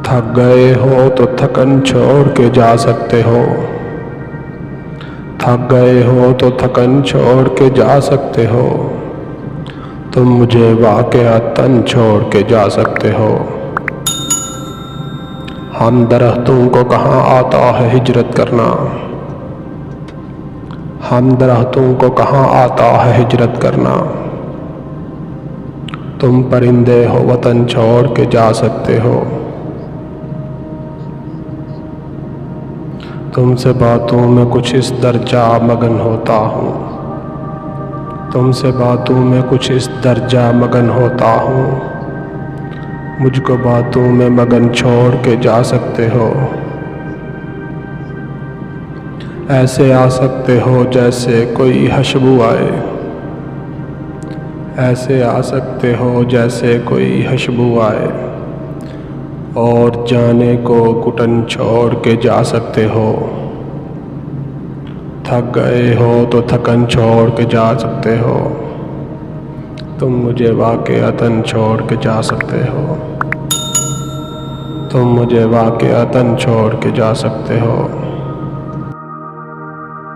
थक गए हो तो थकन छोड़ के जा सकते हो। थक गए हो तो थकन छोड़ के जा सकते हो। तुम मुझे वाक़यातन छोड़ के जा सकते हो। हम दरख्तों को कहाँ आता है हिजरत करना। हम दरख्तों को कहाँ आता है हिजरत करना। तुम परिंदे हो वतन छोड़ के जा सकते हो। तुमसे बातों में कुछ इस दर्जा मगन होता हूँ। तुमसे बातों में कुछ इस दर्जा मगन होता हूँ। मुझको बातों में मगन छोड़ के जा सकते हो। ऐसे आ सकते हो जैसे कोई खुशबू आए। ऐसे आ सकते हो जैसे कोई खुशबू आए। और जाने को घुटन छोड़ के जा सकते हो। थक गए हो तो थकन छोड़ के जा सकते हो। तुम मुझे वाक़यातन छोड़ के जा सकते हो। तुम मुझे वाक़यातन छोड़ के जा सकते हो।